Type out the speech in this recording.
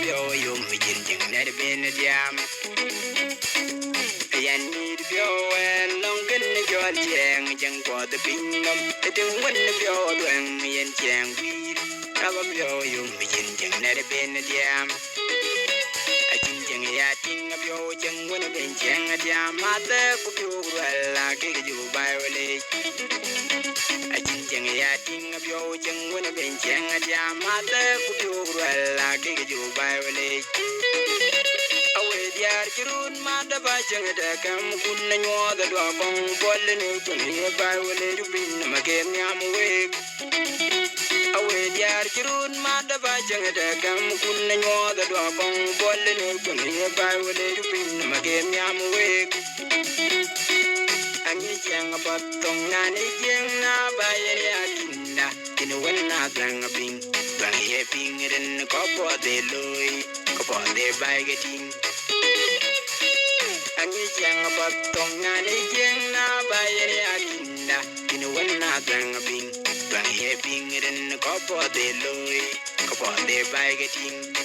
bio yum begin jing net bin jam. Yan need bio and long gun your jang jang for the binum. The doing when the bio doing me and jang weed. Have a bio yum begin jing net bin jam. I think ya ting of your jang when a bin jang a jam. Mother could you well like you by village. I think ya ting of your jang when a bin jang a jam. Mother could you well like you by village. Away the Archirun, Mother Bajang, the Campun, and you are the dog on Bolin, by village to bring them again. I'm awake. Away the Archirun, Mother Bajang, the Campun, and you are the dog on Bolin, by village to bring them again. I'm awake. And you young about Tongan, by any Akinda, in a well not gang of being, by having it in the copper, they loy, copper, they by getting. And you young about Tongan, by any Akinda, in a well not gang of being, by having it in the copper, they loy, copper, they by getting.